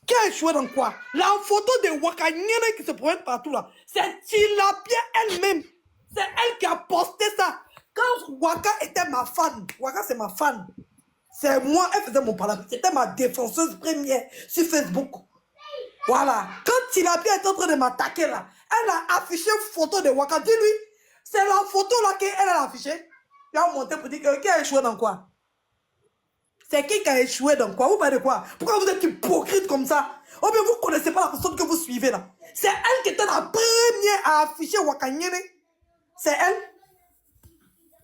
Qui a échoué dans quoi? La photo de Waka Nyene qui se promène partout là, c'est Tilapia elle-même. C'est elle qui a posté ça. Quand Waka était ma fan, Waka c'est ma fan. C'est moi, elle faisait mon parlament. C'était ma défenseuse première sur Facebook. Voilà. Quand Tilapia est en train de m'attaquer là, elle a affiché une photo de Waka. Dis-lui, c'est la photo là qu'elle a affichée. Elle a monté pour dire que qui a échoué dans quoi? C'est qui a échoué dans quoi? Vous parlez de quoi? Pourquoi vous êtes hypocrite comme ça? Oh bien vous ne connaissez pas la personne que vous suivez là. C'est elle qui était la première à afficher Waka Nyene. C'est elle.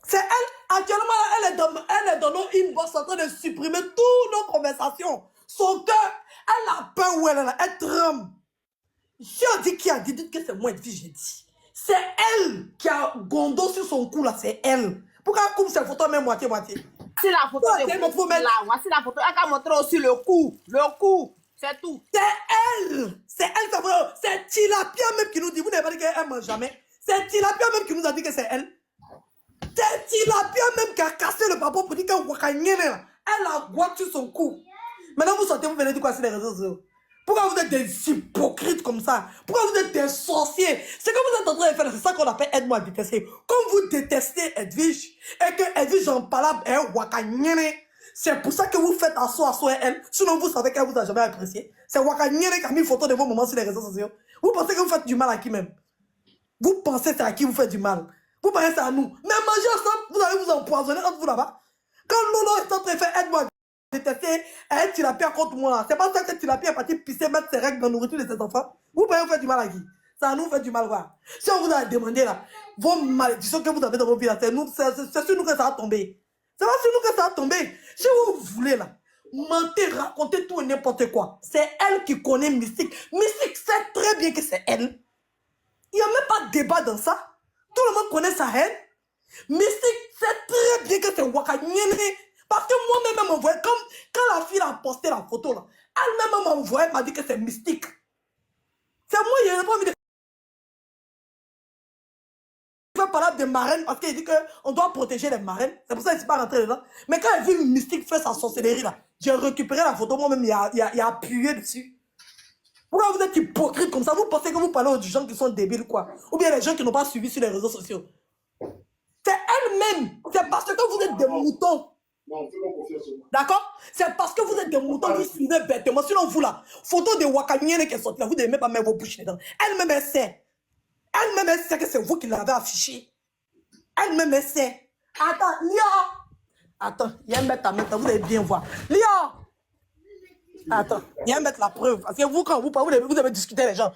C'est elle. Actuellement, elle est dans nos inbox en train de supprimer toutes nos conversations. Son cœur, elle a peur où elle est là. Elle tremble. J'ai dit qui a dit, dites que c'est moi, j'ai dit. C'est elle qui a gondo sur son cou là, c'est elle. Pourquoi elle coupe ses photos même moitié-moitié? C'est la photo de là. Voici la photo. Elle a montré aussi le cou. Le cou. C'est tout. C'est elle. C'est elle. C'est Tilapia même qui nous dit. Vous n'avez pas dit qu'elle mange jamais. C'est Tilapia même qui nous a dit que c'est elle. C'est Tilapia même qui a cassé le papa pour dire que Waka Nyene, elle a guatte sur son cou. Maintenant vous sortez, vous venez dire quoi sur les réseaux sociaux? Pourquoi vous êtes des hypocrites comme ça? Pourquoi vous êtes des sorciers? C'est que vous êtes en train de faire, c'est ça qu'on appelle aide-moi à détester. Comme vous détestez Edwige et que Edwige en parle est Waka Nyene, c'est pour ça que vous faites asseoir elle. Sinon vous savez qu'elle vous a jamais apprécié. C'est Waka Nyene qui a mis une photo de vos moments sur les réseaux sociaux. Vous pensez que vous faites du mal à qui même? Vous pensez c'est à qui vous faites du mal? Vous pensez c'est à nous? Mais mangez ensemble, vous allez vous empoisonner entre vous là-bas. Quand Lolo est en train de faire aide-moi à détester, elle Tilapia contre moi. C'est pas ça que Tilapia est parti pisser, mettre ses règles dans la nourriture de ses enfants. Vous pouvez faire du mal à qui? Ça à nous fait du mal, quoi. Si on vous a demandé là, vos malédictions que vous avez dans vos vies là, c'est sur nous que ça va tomber. C'est pas sur nous que ça va tomber. Si vous voulez là, mentir, raconter tout et n'importe quoi, c'est elle qui connaît Mystique. Mystique sait très bien que c'est elle. Il n'y a même pas de débat dans ça. Tout le monde connaît sa haine. Mystique sait très bien que c'est Waka Nyene. Parce que moi-même, elle m'envoie, comme quand la fille a posté la photo là, elle-même m'a envoyé, m'a dit que c'est Mystique. C'est moi, il n'a pas envie de faire parler de marraine parce qu'il dit qu'on doit protéger les marraines. C'est pour ça qu'il ne s'est pas rentré dedans. Mais quand elle vu Mystique faire sa sorcellerie là, j'ai récupéré la photo, moi-même, il a appuyé dessus. Pourquoi vous êtes hypocrite comme ça? Vous pensez que vous parlez aux gens qui sont débiles, quoi? Ou bien les gens qui n'ont pas suivi sur les réseaux sociaux? C'est elle-même. C'est parce que vous êtes des moutons. D'accord? C'est parce que vous êtes des moutons, vous suivez bêtement. Sinon, vous là, photo de Waka Nyene qui est sortie là, vous ne devez même pas mettre vos bouches dedans. Elle-même, elle sait. Elle-même, elle sait que c'est vous qui l'avez affiché. Elle-même, elle sait. Attends, Lia! Attends, viens mettre ta main, vous allez bien voir. Lia! Attends, viens mettre la preuve. Parce que vous, quand vous parlez, vous devez discuter les gens.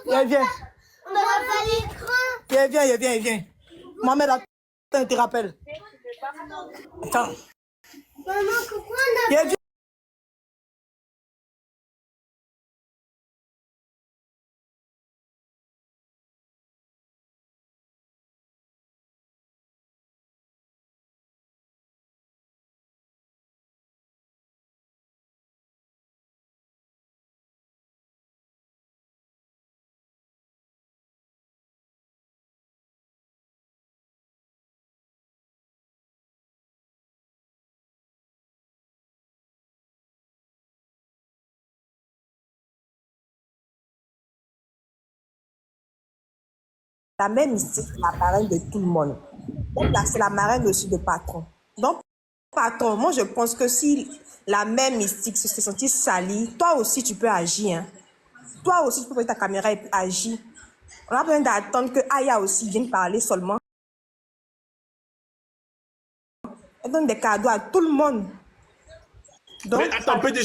Maman, Viens. on va pas l'écran. Viens. Maman, attends, elle te rappelle. Attends. Maman, pourquoi on a... Viens. La mère Mystique, c'est la marraine de tout le monde. Donc là, c'est la marraine aussi de Patron. Donc, Patron, moi je pense que si la mère Mystique se sentit salie, toi aussi tu peux agir. Hein. Toi aussi tu peux prendre ta caméra et agir. On a besoin d'attendre que Aya aussi vienne parler seulement. Elle donne des cadeaux à tout le monde. Donc, mais attends, PDG.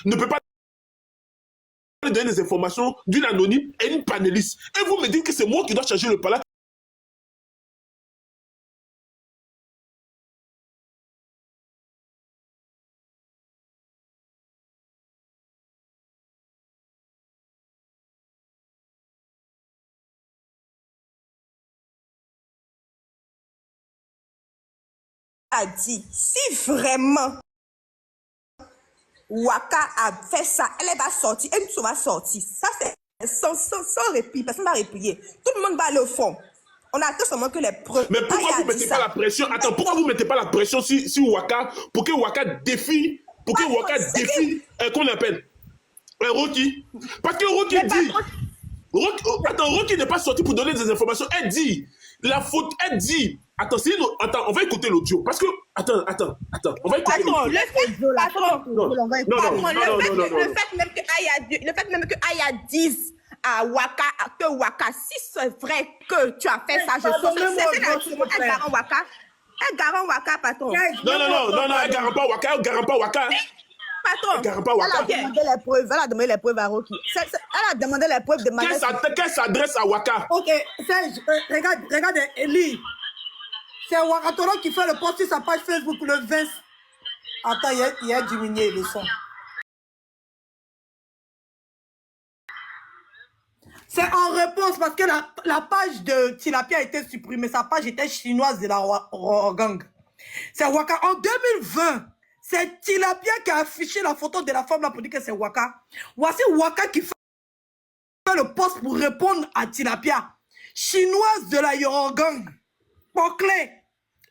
Ne peut pas donner des informations d'une anonyme et une panéliste. Et vous me dites que c'est moi qui dois changer le palais. a dit, si vraiment Waka a fait ça, elle va sortir, elle va sortir. Ça, c'est sans répit, personne ne va réplier. Tout le monde va aller au fond. On attend seulement que les preuves. Mais pourquoi vous ne mettez pas la pression? Attends, pourquoi vous ne mettez pas la pression sur Waka pour que Waka défie, comment on appelle Rocky? Parce que Rocky dit. Rocky n'est pas sorti pour donner des informations. Elle dit. La faute, elle dit. Attends, on va écouter l'audio. Parce que. Attends. On va écouter Patron, l'audio. Le fait même que Aya dise à Waka, que Waka, si c'est vrai que tu as fait ça, je suis sûre que elle garant Waka. Elle garant Waka, patron. Non, elle garant pas Waka. Patron, elle garant pas Waka. Elle a demandé les preuves à Rocky. Elle a demandé les preuves de Manès. Qu'elle s'adresse à Waka. Ok, Serge, regarde, Eli. C'est Wakatoro qui fait le post sur sa page Facebook le 20. Attends, il a diminué le son. C'est en réponse parce que la page de Tilapia a été supprimée. Sa page était chinoise de la gang. C'est Waka. En 2020, c'est Tilapia qui a affiché la photo de la femme là pour dire que c'est Waka. Voici Waka qui fait le post pour répondre à Tilapia. Chinoise de la Gang. Poclé.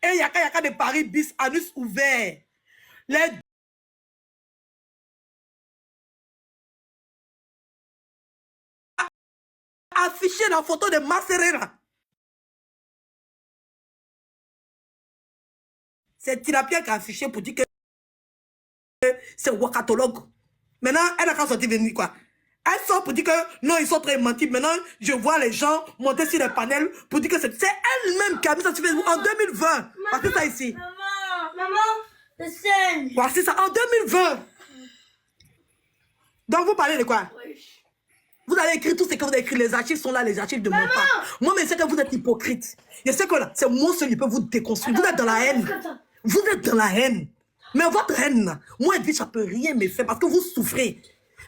Et Yaka de Paris bis, anus ouvert. Les affiché la photo de Maserera. C'est Tilapia qui a affiché pour dire que c'est Wakatologue. Maintenant, elle a qu'à sortir venir quoi. Elle sort pour dire que non, ils sont très mentis. Maintenant, je vois les gens monter sur les panels pour dire que c'est elle-même qui a mis ça sur Facebook en 2020. Voici ça ici. Maman, c'est scène. Voici ça en 2020. Donc, vous parlez de quoi? Vous avez écrit tout ce que vous avez écrit. Les archives sont là, les archives de mon part. Moi, mais c'est que vous êtes hypocrite. Je sais que là, c'est moi seul qui peut vous déconstruire. Vous êtes dans la haine. Vous êtes dans la haine. Mais votre haine, moi, elle dit ça peut rien me faire parce que vous souffrez.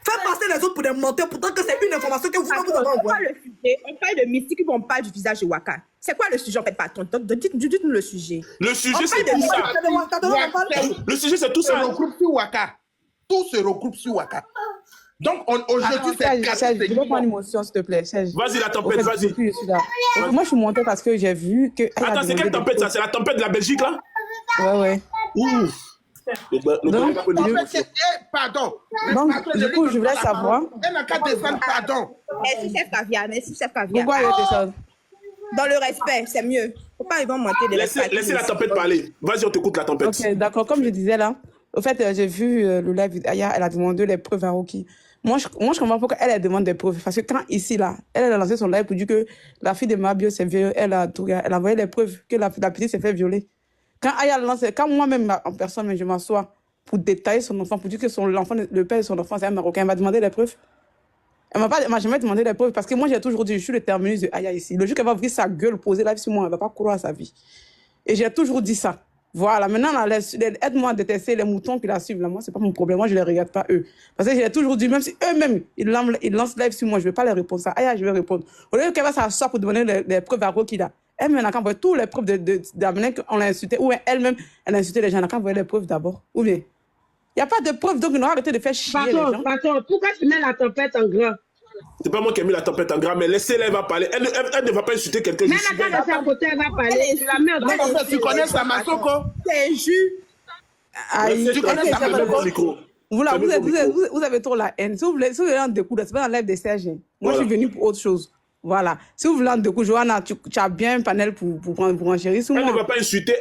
Faites passer les autres pour des menteurs, pourtant que c'est une information que vous avez envoyée. On parle de mystique, on parle du visage de Waka. C'est quoi le sujet en fait, patron? Dites-nous le sujet. Le sujet, c'est tout ça. Le sujet, c'est tout ça. Se regroupe sur Waka. Tout se regroupe sur Waka. Donc, aujourd'hui, c'est Serge, je vais prendre une motion, s'il te plaît. Vas-y, la tempête, vas-y. Je suis là. Moi, je suis montée parce que j'ai vu que... Attends, c'est quelle tempête ça? C'est la tempête de la Belgique, là? Ouais. Ouf. Pardon. Donc, du coup, je voulais savoir... Elle n'a qu'à descendre, pardon. Merci, chef Caviar. Pourquoi elle descend? Dans le respect, c'est mieux. Faut pas ils vont monter de respect. Laissez la tempête parler. Vas-y, on t'écoute la tempête. Ok, d'accord. Comme je disais là, au fait, j'ai vu le live d'Aya, elle a demandé les preuves à Rocky. Moi, je comprends pourquoi elle demande des preuves. Parce que quand ici, là, elle a lancé son live pour dire que la fille de Mabio s'est violée, elle a envoyé les preuves que la petite s'est fait violer. Quand moi-même, en personne, je m'assois pour détailler son enfant, pour dire que le père de son enfant, c'est un Marocain, elle m'a demandé les preuves. Elle m'a jamais demandé les preuves parce que moi, j'ai toujours dit, je suis le terminus de Aya ici. Le jour qu'elle va ouvrir sa gueule, poser la vie sur moi, elle ne va pas courir à sa vie. Et j'ai toujours dit ça. Voilà, maintenant, aide-moi à détester les moutons qui la suivent. Là, moi, ce n'est pas mon problème. Moi, je ne les regarde pas, eux. Parce que j'ai toujours dit, même si eux-mêmes, ils lancent live sur moi, je ne vais pas les répondre. Ça, Aya, je vais répondre. Au lieu qu'elle va s'asseoir pour demander les preuves à Rocky, là. Elle-même, elle a qu'à envoyer toutes les preuves d'amener qu'on l'a insulté. Ou elle-même, elle a insulté les gens. Elle a qu'à envoyer les preuves d'abord. Ou bien, il n'y a pas de preuves, donc on va arrêter de faire chier les gens. Patron, pourquoi tu mets la tempête en grand? C'est pas moi qui ai mis la tempête en grand, mais laissez-la, elle va parler. Elle ne va pas insulter quelqu'un. Mais la carte de sa côté, elle va parler. Tu la mets en grand. Tu connais Samasoko? C'est jus. Tu connais Samasoko? Vous avez trop la haine. Si vous voulez en découdre, c'est pas dans le live des Serge. Moi, je suis venue pour autre chose. Voilà. Si vous voulez en découdre, Johanna, tu as bien un panel pour enchérir sur moi. Elle ne va pas insulter.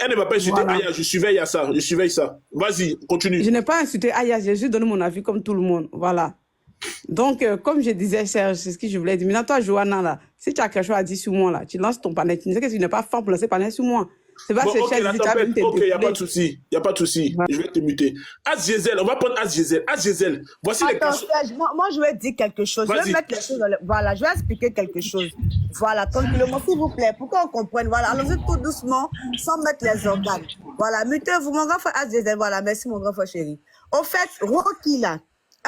Voilà. Aya, je surveille ça. Vas-y, continue. Je n'ai pas insulté Aya, j'ai juste donné mon avis comme tout le monde. Voilà. Donc, comme je disais, Serge, c'est ce que je voulais dire. Maintenant, toi, Johanna, là, si tu as quelque chose à dire sur moi, là, tu lances ton panel. Tu sais que tu n'es pas fort pour lancer panel sur moi. C'est pas bon, ces la tempête, il n'y a pas de souci. Il n'y a pas de souci. Ouais. Je vais te muter. Asgiesel, on va prendre Asgiesel. Asgiesel, voici les questions. Moi, je vais dire quelque chose. Je vais mettre les choses Voilà, je vais expliquer quelque chose. Voilà, tranquillement, s'il vous plaît, pour qu'on comprenne. Voilà, allons-y tout doucement, sans mettre les organes. Voilà, mutez-vous, mon grand frère Asgiesel. Voilà, merci, mon grand frère chéri. Au fait, Rocky, là,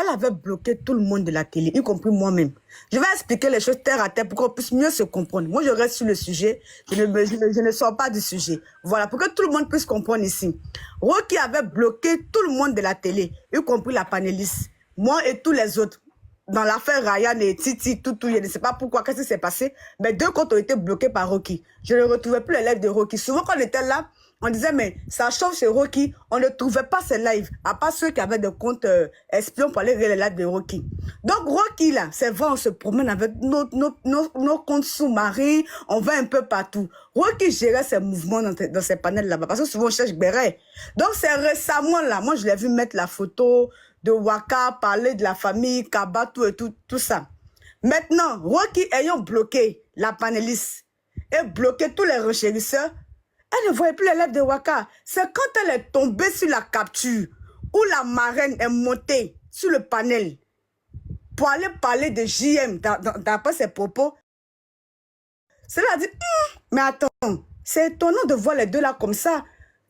elle avait bloqué tout le monde de la télé, y compris moi-même. Je vais expliquer les choses terre à terre pour qu'on puisse mieux se comprendre. Moi, je reste sur le sujet. Je ne sors pas du sujet. Voilà, pour que tout le monde puisse comprendre ici. Rocky avait bloqué tout le monde de la télé, y compris la panéliste. Moi et tous les autres. dans l'affaire Ryan et Titi, tout, je ne sais pas pourquoi, qu'est-ce qui s'est passé, mais 2 comptes ont été bloqués par Rocky. Je ne retrouvais plus les lives de Rocky. Souvent, quand on était là, on disait, mais ça chauffe chez Rocky. On ne trouvait pas ses lives, à part ceux qui avaient des comptes espions pour aller voir les lives de Rocky. Donc, Rocky, là, c'est vrai, on se promène avec nos comptes sous-marins, on va un peu partout. Rocky gérait ses mouvements dans ses panels là-bas, parce que souvent, on cherche Béret. Donc, c'est récemment, là, moi, je l'ai vu mettre la photo de Waka, parler de la famille, Kaba, tout ça. Maintenant, Rocky ayant bloqué la panéliste et bloqué tous les rechercheurs, elle ne voyait plus les lèvres de Waka. C'est quand elle est tombée sur la capture où la marraine est montée sur le panel pour aller parler de JM d'après ses propos. Cela a dit, mais attends, c'est étonnant de voir les deux là comme ça.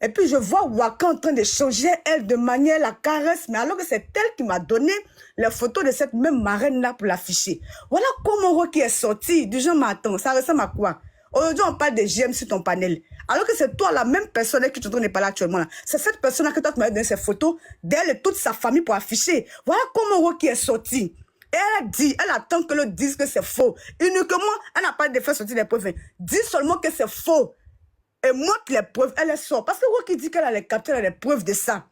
Et puis je vois Waka en train de changer, elle, de manière la caresse, mais alors que c'est elle qui m'a donné les photos de cette même marraine-là pour l'afficher. Voilà comment Rocky est sorti. Du genre, mais attends, ça ressemble à quoi? Aujourd'hui, on parle de JM sur ton panel. Alors que c'est toi, la même personne qui tu es en train de parler actuellement là. C'est cette personne-là que toi, tu m'as donné ces photos d'elle et toute sa famille pour afficher. Voilà comment Rocky est sorti. Et elle a dit, elle attend que l'autre dise que c'est faux. Uniquement, elle n'a pas de faire sortir les preuves. Dis seulement que c'est faux. Et montre les preuves, elle sort. Parce que Rocky dit qu'elle a les captures, elle a les preuves de ça.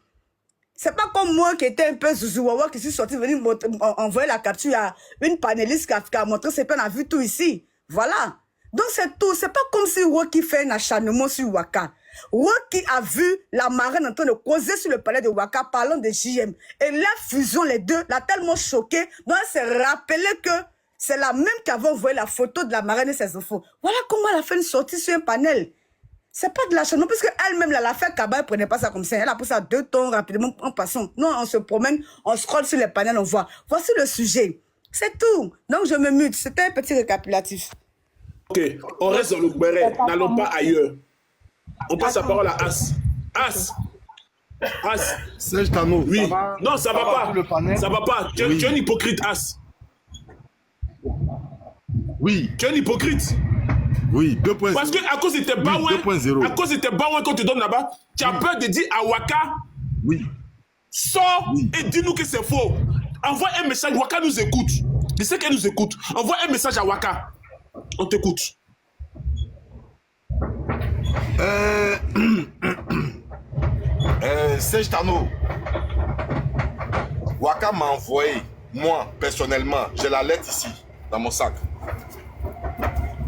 C'est pas comme moi qui étais un peu zouzouawa qui suis sorti venir envoyer la capture à une panéliste qui a montré ses peines, on a vu tout ici. Voilà. Donc c'est tout. C'est pas comme si Rocky fait un acharnement sur Waka. Rocky a vu la marraine en train de causer sur le palais de Waka parlant de JM. Et la fusion, les deux, l'a tellement choqué. Donc elle s'est rappelé que c'est la même qui avait envoyé la photo de la marraine et ses enfants. Voilà comment elle a fait une sortie sur un panel. C'est pas de l'acharnement, puisque elle-même, l'affaire Kaba, elle prenait pas ça comme ça. Elle a pris ça 2 temps rapidement en passant. Non, on se promène, on scrolle sur les panels, on voit. Voici le sujet. C'est tout. Donc je me mute. C'était un petit récapitulatif. Ok, on reste dans le Béret. N'allons pas ailleurs. On passe la parole à As. As. As. Serge Tano. Oui. Ça va, non, ça va pas. Le panel. Ça va pas. Tu es un hypocrite, As. Oui. Tu es un hypocrite. Oui, 2.0. Parce que à cause de tes baouins, à cause de tes baouins qu'on te donne là-bas, tu as peur de dire à Waka, oui, sors et dis-nous que c'est faux. Envoie un message, Waka nous écoute. Je sais qu'elle nous écoute. Envoie un message à Waka. On t'écoute. Serge Tano. Waka m'a envoyé, moi, personnellement, j'ai la lettre ici, dans mon sac.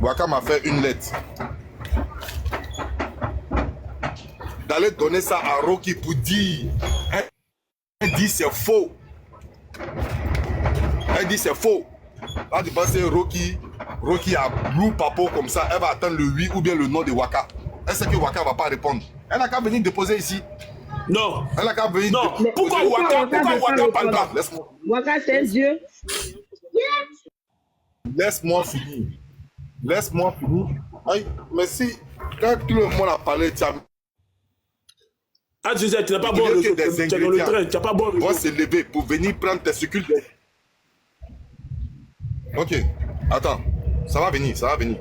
Waka m'a fait une lettre. D'aller donner ça à Rocky pour dire. Elle dit c'est faux. Elle dit c'est faux. Là, tu penses que Rocky a blue papo comme ça. Elle va attendre le oui ou bien le non de Waka. Elle sait que Waka va pas répondre. Elle n'a qu'à venir déposer ici. Non. Elle n'a qu'à venir déposer. Pourquoi Waka parle pas? Waka, c'est un dieu. Laisse-moi finir. Laisse-moi finir. Aïe, mais si, quand tout le monde a parlé, tu as... Ah, tu n'as pas bon réseau. Tu es dans le train, tu n'as pas bon réseau. Dois se lever pour venir prendre tes succultes. Ok, attends. Ça va venir, ça va venir.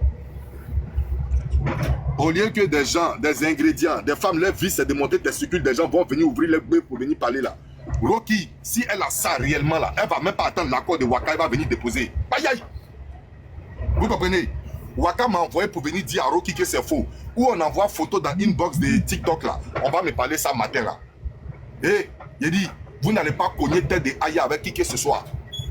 Au lieu que des gens, des ingrédients, des femmes, leur vie, c'est de monter tes succultes, des gens vont venir ouvrir les bœufs pour venir parler là. Rocky, si elle a ça réellement là, elle va même pas attendre l'accord de Waka, elle va venir déposer. Aïe aïe. Vous comprenez? Waka m'a envoyé pour venir dire à Rocky que c'est faux. Ou on envoie photo dans inbox de TikTok là. On va me parler ça matin là. Et il dit, vous n'allez pas cogner tête de Aya avec qui que ce soit.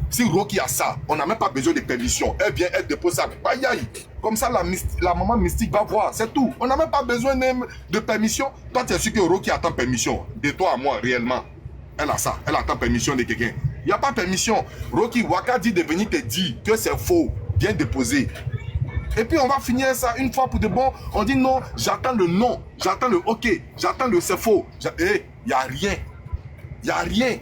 Si Rocky a ça, on n'a même pas besoin de permission. Elle vient, elle dépose ça. Aïe aïe. Comme ça, la maman mystique va voir. C'est tout. On n'a même pas besoin de permission. Toi, tu es sûr que Rocky attend permission. De toi à moi, réellement. Elle a ça. Elle attend permission de quelqu'un. Il n'y a pas permission. Rocky, Waka dit de venir te dire que c'est faux. Viens déposer. Et puis on va finir ça une fois pour de bon. On dit non, j'attends le non, j'attends le ok, j'attends le c'est faux. Il n'y a rien. Il n'y a rien.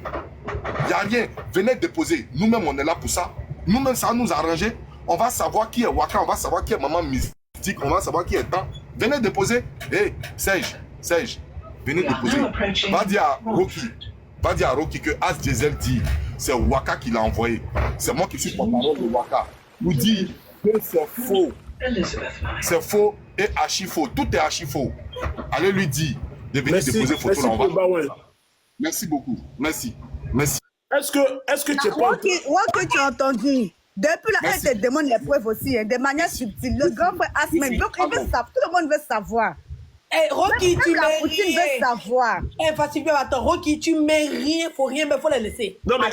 Il n'y a rien. Venez déposer. Nous-mêmes, on est là pour ça. Nous-mêmes, ça va nous arranger. On va savoir qui est Waka, on va savoir qui est maman mystique, on va savoir qui est temps. Venez déposer. Serge, venez déposer. Va dire à Rocky que As Diesel dit, c'est Waka qui l'a envoyé. C'est moi qui suis porte-parole de Waka. Vous dit que c'est faux. C'est faux et archi faux. Tout est archi faux. Allez lui dire de venir déposer photo là. Merci beaucoup. Merci. est-ce que tu es pas... Rocky, tu as entendu. Depuis là, Merci. elle te demande les preuves aussi, hein, de manière subtile. Le grand frère Asmen, donc il veut savoir, tout le monde veut savoir. Eh, Rocky, tu Même la Poutine mets veut rien. savoir. Eh, Fatima, attends, Rocky, tu mets rien, faut rien, mais faut les laisser. Non, mais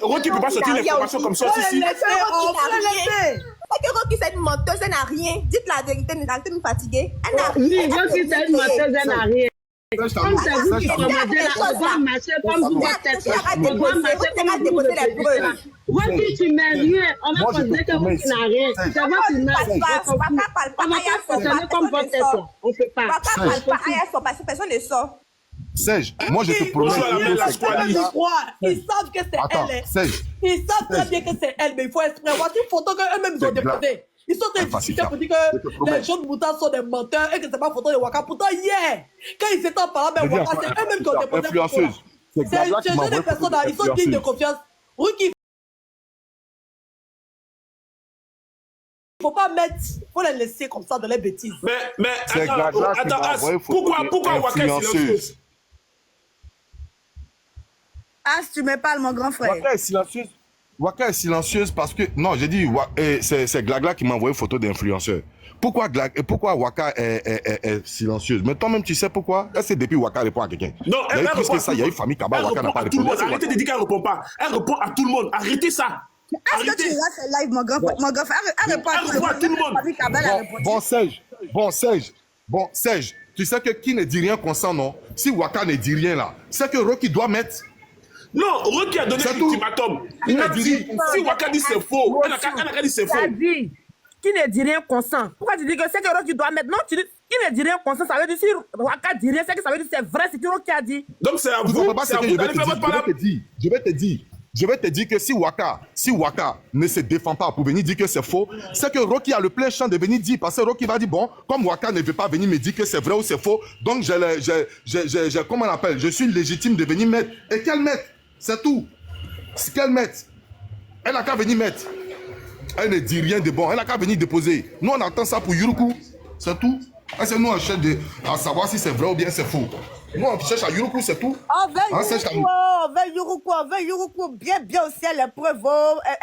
Rocky ne peut pas sortir l'information comme ça Faut aussi. les laisser, oh, faut les laisser. C'est que Rocky, c'est une menteuse, elle n'a rien. Dites la vérité, ne l'arrêtez de me fatiguer. Elle n'a Oui, rien. Rocky, c'est une menteuse, elle n'a rien. Serge Comme c'est vous qui Tano. commandez là, on doit marcher comme vous votre tête. On doit marcher comme vous votre tête. Rocky, tu mets rien. On va Moi, je considérer te que vous promets. qui n'a rien. Serge. C'est votre image. On va pas fonctionner comme votre tête. On ne peut pas. Papa parle pas, Aya sort parce que personne ne sort. Serge, moi je te Rocky, promets. Bonjour à la belle Rocky, Squali. ils croient. Ils savent que c'est Attends, elle. Serge. Ils savent très bien que c'est elle, mais il faut exprès. Voici une photo qu'eux-mêmes ils ont C'est grave. déposée. Ils sont en train de discuter pour dire que les jeunes moutons sont des menteurs et que c'est pas photo de Waka. Pourtant, hier, quand ils étaient en parlant, mais Waka, c'est eux-mêmes qui ont déposé cette photo-là. Influenceuse. C'est C'est Gabla qui ce m'a genre de envoyé personnes là, ils sont dignes de confiance. Rocky, il faut pas mettre, faut les laisser comme ça dans les bêtises. Mais C'est attends, Gabla qui m'a As, envoyé photo pourquoi Waka est influenceuse. silencieuse? As, tu me parles, mon grand frère. Waka est silencieuse. Waka est silencieuse parce que... Non, j'ai dit, c'est Glagla qui m'a envoyé photo d'influenceur. Pourquoi Waka est silencieuse? Mais toi-même, tu sais pourquoi? Est-ce que depuis Waka répond à quelqu'un? Non, il y a eu elle plus répond que à ça, tout il y a le eu famille Kaba, Elle Waka n'a répond pas à tout le répondu. monde. Arrêtez de dire qu'elle répond pas. Elle répond à tout le monde. Arrêtez ça. Est-ce que tu Arrêtez. restes live, mon grand frère? Mon grand frère, elle répond à Elle répond à tout le monde. Famille Kabel a répondu. Bon, Serge, tu sais que qui ne dit rien consent, non? Si Waka ne dit rien là, c'est que Rocky doit mettre... Non, Rocky a donné C'est tout. l'ultimatum. Il a dit, si Waka dit c'est faux, elle a qu'à dire c'est faux. Tu as dit, qui ne dit rien consent. Pourquoi tu dis que c'est que Rocky doit mettre? Non, tu dis, qui ne dit rien consent, ça veut dire si Waka dit rien, c'est que ça veut dire c'est vrai, c'est que Rocky a dit. Donc c'est à Tu vous, comprends pas ce c'est à que vous je vais d'aller te faire dire. votre parole. Je vais te dire que si Waka ne se défend pas pour venir dire que c'est faux, c'est que Rocky a le plein champ de venir dire, parce que Rocky va dire, bon, comme Waka ne veut pas venir me dire que c'est vrai ou c'est faux, donc comment on appelle, je suis légitime de venir mettre. Et qu'elle mette, c'est tout. Ce qu'elle mette, elle n'a qu'à venir mettre. Elle ne dit rien de bon, elle n'a qu'à venir déposer. Nous, on attend ça pour Yuruku, c'est tout. Et c'est nous, on cherche à savoir si c'est vrai ou bien c'est faux. Nous, on cherche à Yuruku, c'est tout. On veut Hein, Serge Tano. On veut Yuruku, bien aussi, les preuves,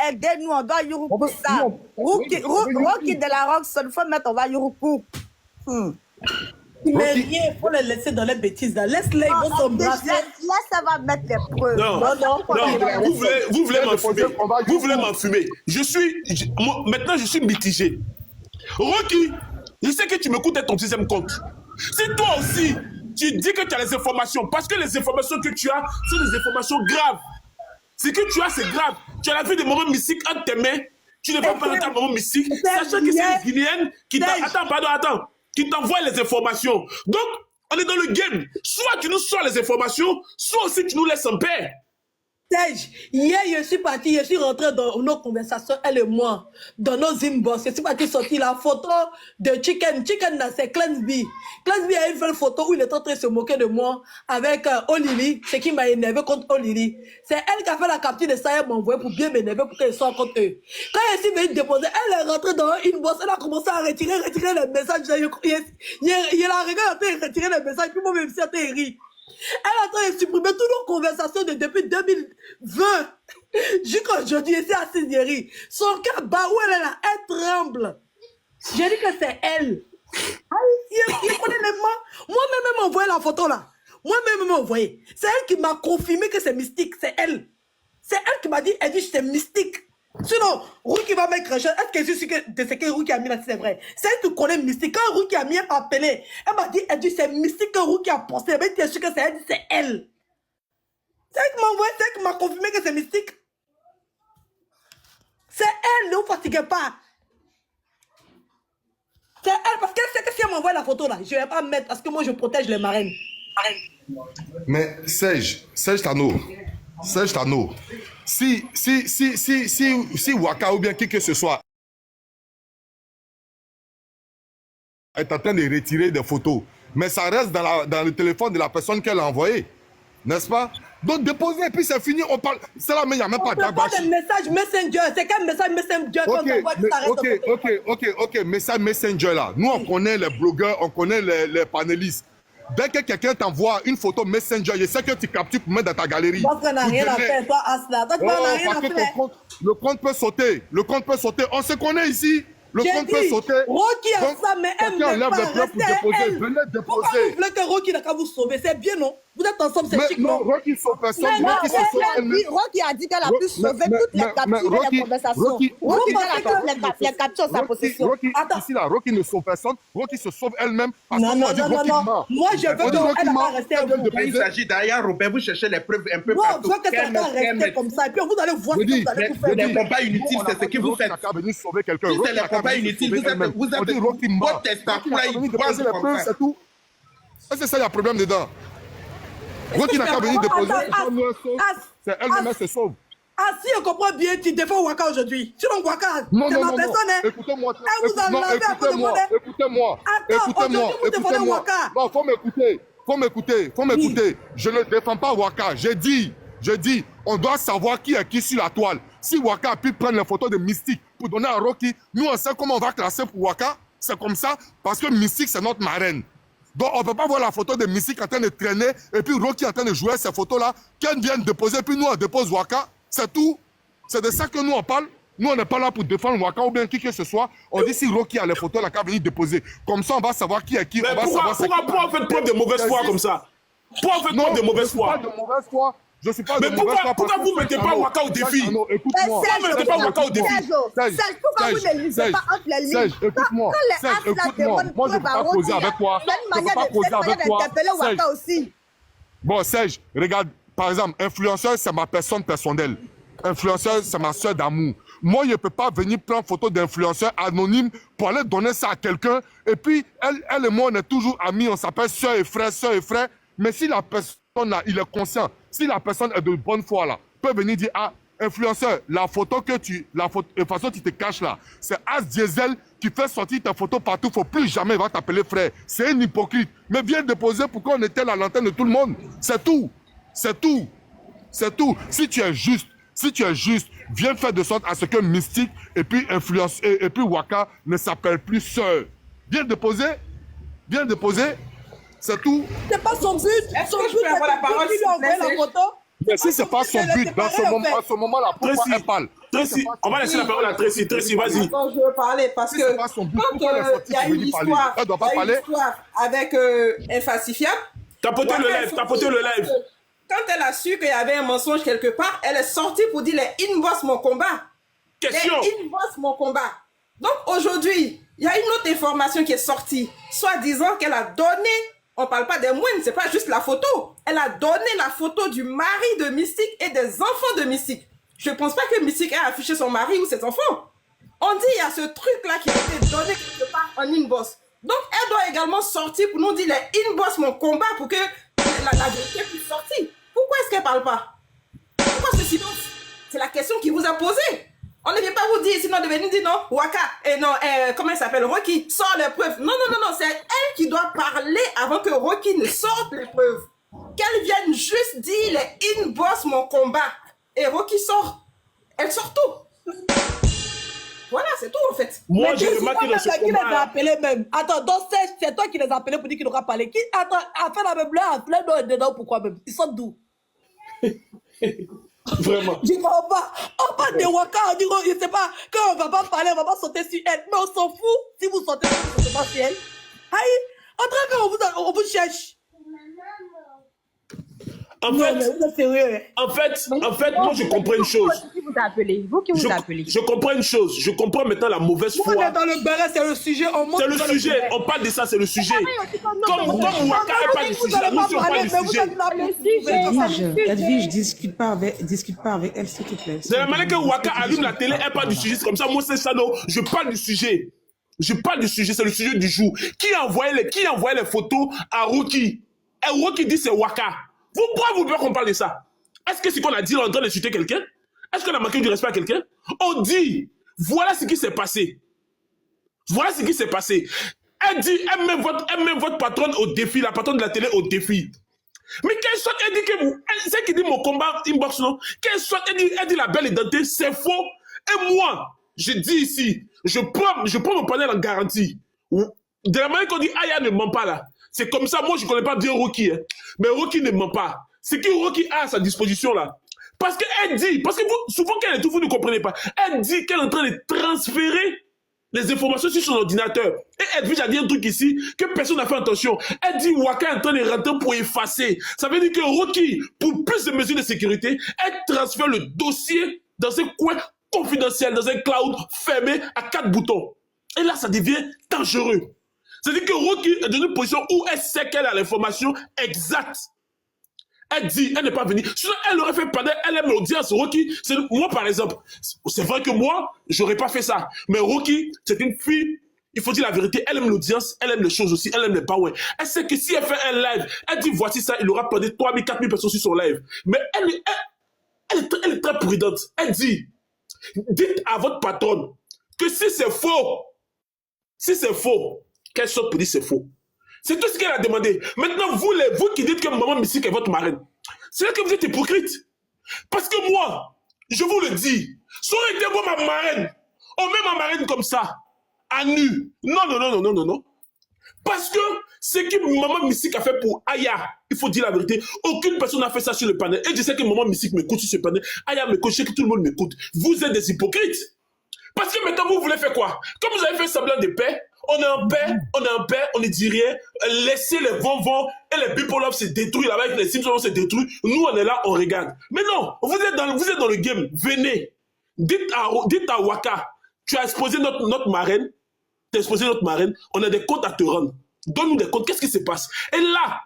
aidez-nous, on doit Yuruku ça. Rocky de la Roxon, il faut mettre, on va Yuruku. Mais rien, faut les laisser dans les bêtises là. Laisse-les, ils vont s'embrasser. Là, ça va mettre les preuves. Non, vous voulez m'enfumer. Vous voulez m'enfumer. Maintenant, je suis mitigé. Rocky, je sais que tu me coûtes ton deuxième compte. Si toi aussi, tu dis que tu as les informations, parce que les informations que tu as sont des informations graves. Ce que tu as, c'est grave. Tu as la vie de maman mystique entre tes mains. Tu ne vas pas arrêter à maman mystique, sachant que c'est les Guinéennes qui qui t'envoient les informations. Donc, on est dans le game. Soit tu nous sors les informations, soit aussi tu nous laisses en paix. Serge, hier, je suis parti, je suis rentré dans nos conversations, elle et moi, dans nos inbox. Je suis parti sortir la photo de Chicken. Chicken, là, c'est Clansby. Clansby a une belle photo où il est en train de se moquer de moi avec Olili, ce qui m'a énervé contre Olili. C'est elle qui a fait la capture de ça et m'a envoyé pour bien m'énerver pour qu'elle soit contre eux. Quand elle s'est venue déposer, elle est rentrée dans une box, elle a commencé à retirer les messages. Il a regardé, retirer les messages, puis moi-même, si elle rire. Elle a en train de supprimer toutes nos conversations depuis 2020 jusqu'à aujourd'hui. Elle s'est assise derrière. Son cœur bat où elle est là, elle tremble. J'ai dit que c'est elle. Il connaît les mains. Moi-même, elle m'a envoyé la photo là. Moi-même, elle m'a envoyé. C'est elle qui m'a confirmé que c'est mystique. C'est elle. C'est elle qui m'a dit, elle dit, c'est mystique. Sinon, Ruki va mettre un chose. Est-ce que je suis sûr que de ce que Ruki a mis là, c'est vrai? C'est elle qui connaît mystique. Quand Ruki a mis, elle m'a appelé. Elle m'a dit, c'est mystique que Ruki a pensé. Elle m'a dit, t'es sûr que c'est elle? C'est elle. C'est elle qui m'a envoyé, c'est elle qui m'a confirmé que c'est mystique. C'est elle, ne vous fatiguez pas. C'est elle, parce qu'elle sait que si elle m'envoie la photo là, je ne vais pas mettre, parce que moi je protège les marraines. Mais Serge Tano, si Waka ou bien qui que ce soit est en train de retirer des photos, mais ça reste dans le téléphone de la personne qu'elle a envoyé, n'est-ce pas? Donc déposez et puis c'est fini, on parle. C'est là, mais il n'y a même pas de message Messenger, c'est quel message Messenger quand on voit que ça reste ok, message Messenger là. Nous on connaît les blogueurs, on connaît les panélistes. Dès que quelqu'un t'envoie une photo Messenger, je sais que tu captures pour mettre dans ta galerie. Parce qu'on n'a Vous rien à tenez- faire, toi, Asla. Toi, tu Oh, n'as rien parce à que faire. le compte peut sauter. Le compte peut sauter. On se connaît ici. Le J'ai compte peut dit, sauter. Rocky a Donc, ça, mais elle quelqu'un ne enlève pas les preuves pour rester déposer. elle. Venez Pourquoi déposer. vous voulez que Rocky n'a qu'à vous sauver? C'est bien, non? Vous êtes ensemble, c'est Mais chic, non, non? Rocky sauve personne. Mais non, Rocky se sauve elle-même. Rocky a dit qu'elle a Ro- pu sauver mais- toutes les mais- captures mais et les Rocky- conversations. Rocky- Rocky Rocky- a les captures de sa possession. Rocky, Attends. ici là, Rocky ne sauve personne. Rocky se sauve elle-même. Parce Non, qu'on non, a dit non, non, Rocky non. ment. Moi, je veux On dit Rocky qu'elle n'a ment, pas resté elle vient avec de vous. Il déposer. s'agit d'ailleurs, Robert, vous cherchez les preuves un peu Moi, je partout. veux que ça va rester comme ça. Et puis, vous allez voir ce que vous allez vous faire. Les combats inutiles, c'est ce que vous faites. Rocky n'a qu'à venir sauver quelqu'un. Si Rocky c'est n'a les qu'à combats venir inutiles, sauver vous êtes, elle-même. vous On dit êtes, Rocky ment. votre testament, Rocky n'a là, qu'à il venir doit déposer les vous preuves, faire. c'est tout. Est-ce que ça, il y a problème dedans? Rocky n'a qu'à venir déposer. C'est elle-même, elle se sauve. Ah, si on comprend bien, tu défends Waka aujourd'hui. Sinon, Waka, Non, c'est non, ma non, non. personne, hein. Écoutez-moi. Elle vous a Non, lavé à cause de écoutez-moi. mon nez. Écoutez-moi. Attends, Écoutez-moi. aujourd'hui, vous défendez Écoutez-moi. Waka. Non, faut m'écouter. Faut m'écouter. Je ne défends pas Waka. J'ai dit, on doit savoir qui est qui sur la toile. Si Waka a pu prendre les photos de Mystique pour donner à Rocky, nous, on sait comment on va classer pour Waka. C'est comme ça, parce que Mystique, c'est notre marraine. Donc, on ne peut pas voir la photo de Mystique en train de traîner et puis Rocky en train de jouer ces photos-là. Qu'elle vienne déposer, puis nous, on dépose Waka. C'est tout. C'est de ça que nous, on parle. Nous, on n'est pas là pour défendre Waka ou bien qui que ce soit. On dit si Rocky a les photos, là, qu'à venir déposer. Comme ça, on va savoir qui est qui. Mais on va pourquoi on fait preuve de mauvaise foi comme ça? Pourquoi on fait preuve de mauvaise foi? Je suis pas de Mais mauvaise foi. pourquoi vous ne mettez pas Waka au défi? Écoute-moi. Serge, mettez pas Waka au défi. Serge, pourquoi vous ne lisez pas entre les lignes? Serge, écoute-moi. Quand les Serge, As là écoute-moi. demandent Moi, je ne peux preuve à pas causer Rocky, avec toi. c'est une Je ne peux pas manière causer avec toi. d'interpeller Serge. Waka aussi. Bon, Serge, regarde, par exemple, influenceur, c'est ma personne personnelle. Influenceur, c'est ma soeur d'amour. Moi, je ne peux pas venir prendre photo d'influenceur anonyme pour aller donner ça à quelqu'un. Et puis, elle et moi, on est toujours amis, on s'appelle soeur et frère. Mais si la personne, là, il est conscient, si la personne est de bonne foi, là, peut venir dire, ah, influenceur, la photo que la façon tu te caches là, c'est As Diesel qui fait sortir ta photo partout, faut plus jamais il va t'appeler frère. C'est un hypocrite. Mais viens déposer pourquoi on était à l'antenne de tout le monde. C'est tout. C'est tout. C'est tout. Si tu es juste, viens faire de sorte à ce que Mystique et puis Influence et puis Waka ne s'appellent plus sœurs. Viens déposer. C'est tout. C'est pas son but. Est-ce Son que je but, peux avoir la parole, c'est s'il vous qu'il lui a envoyé plaît, la photo. Mais si c'est pas son but, dans ce moment-là, pourquoi Tracy, elle parle? Tracy, on va laisser la parole à Tracy. Tracy, vas-y. Attends, je veux parler parce Si que c'est pas son but, quand pourquoi elle est sortie il y a pour eu venir parler? l'histoire, Elle doit pas il y a eu parler. l'histoire avec Infacifiable. Tapoter le live. Quand elle a su qu'il y avait un mensonge quelque part, elle est sortie pour dire les inbox mon combat. Question. Les inbox mon combat. Donc aujourd'hui, il y a une autre information qui est sortie, soi-disant qu'elle a donné, on ne parle pas des moines, c'est pas juste la photo. Elle a donné la photo du mari de Mystique et des enfants de Mystique. Je ne pense pas que Mystique ait affiché son mari ou ses enfants. On dit il y a ce truc-là qui a été donné quelque part en inbox. Donc elle doit également sortir pour nous dire les inbox mon combat pour que la vérité puisse sortir. Pourquoi est-ce qu'elle ne parle pas? Pourquoi ce silence? C'est la question qui vous a posée. On ne vient pas vous dire, sinon de venir dire non, Waka, et non, comment elle s'appelle, Rocky, sort les preuves. Non, c'est elle qui doit parler avant que Rocky ne sorte les preuves. Qu'elle vienne juste dire les inbox mon combat. Et Rocky sort. Elle sort tout. Voilà, c'est tout en fait. Moi, Mais j'ai c'est remarqué toi dans ce qui les a combat. appelés même. Attends, donc c'est toi qui les as appelés pour dire qu'il aura parlé. Qui, attends, à faire la même là, plein dedans, pourquoi même? Ils sont d'où? Vraiment. Je comprends pas. On parle de Waka, on dit, je sais pas, quand on va pas parler, on va pas sauter sur elle. Mais on s'en fout si vous sautez pas sur elle. Aïe, en train qu'on vous cherche. En Non, mais fait, vous êtes sérieux, hein. en fait, moi, je comprends une chose. Qui vous a appelé? Vous qui vous a appelé? Je comprends une chose. Je comprends maintenant la mauvaise Nous, on est foi. dans le béret, c'est le sujet. On monte C'est le dans sujet. béret. On parle de ça, c'est le sujet. Comme Waka Vous n'est pas du dites que vous sujet, allez nous pas sommes pas parler, du mais vous sujet. êtes là pour Edwige, discute pas avec elle, s'il te plaît. De la manière que Waka allume la télé, elle parle du sujet. C'est comme ça, moi, c'est ça, non. Je parle du sujet. Je parle du sujet, c'est le sujet du jour. Qui envoyait les photos à Rocky? Et Rocky dit c'est Waka. Pourquoi vous voulez qu'on parle de ça? Est-ce que c'est qu'on a dit, on est en train d'insulter quelqu'un? Est-ce qu'on a manqué du respect à quelqu'un? On dit, voilà ce qui s'est passé. Voilà ce qui s'est passé. Elle dit, elle met votre patronne au défi, la patronne de la télé au défi. Mais qu'elle soit, elle dit que vous, c'est qui dit mon combat inbox, non? Qu'elle soit, elle dit la belle identité, c'est faux. Et moi, je dis ici, je prends mon panel en garantie. De la manière qu'on dit, Aya ne ment pas là. C'est comme ça. Moi, je ne connais pas bien Rocky. Hein. Mais Rocky ne ment pas. C'est que Rocky a à sa disposition là. Parce qu'elle dit, parce que vous, souvent quand elle est tout, vous ne comprenez pas. Elle dit qu'elle est en train de transférer les informations sur son ordinateur. Et Edwige a dit un truc ici que personne n'a fait attention. Elle dit Waka est en train de rentrer pour effacer. Ça veut dire que Rocky, pour plus de mesures de sécurité, elle transfère le dossier dans un coin confidentiel, dans un cloud fermé à 4 boutons. Et là, ça devient dangereux. C'est-à-dire que Rocky est dans une position où elle sait qu'elle a l'information exacte. Elle dit, elle n'est pas venue. Sinon, elle aurait fait pendant, elle aime l'audience. Rocky, moi par exemple, c'est vrai que moi, j'aurais pas fait ça. Mais Rocky, c'est une fille, il faut dire la vérité, elle aime l'audience, elle aime les choses aussi, elle aime les power. Elle sait que si elle fait un live, elle dit voici ça, il aura pendant 3000, 4000 personnes sur son live. Mais elle est très prudente. Elle dit, dites à votre patronne que si c'est faux, qu'elle sorte pour dire c'est faux. C'est tout ce qu'elle a demandé. Maintenant, vous qui dites que Maman Mystique est votre marraine, c'est là que vous êtes hypocrite. Parce que moi, je vous le dis, ça aurait été moi ma marraine, on met ma marraine comme ça, à nu. Non. Parce que ce que Maman Mystique a fait pour Aya, il faut dire la vérité, aucune personne n'a fait ça sur le panel. Et je sais que Maman Mystique m'écoute sur ce panel, Aya m'écoute, je sais que tout le monde m'écoute. Vous êtes des hypocrites. Parce que maintenant, vous voulez faire quoi? Comme vous avez fait semblant de paix, on est en paix, on ne dit rien. Laissez les vont et les bipolaires se détruire là-bas, les Simpsons se détruire. Nous, on est là, on regarde. Mais non, vous êtes dans le game. Venez. Dites à Waka, tu as exposé notre marraine. Tu as exposé notre marraine. On a des comptes à te rendre. Donne-nous des comptes. Qu'est-ce qui se passe? Et là,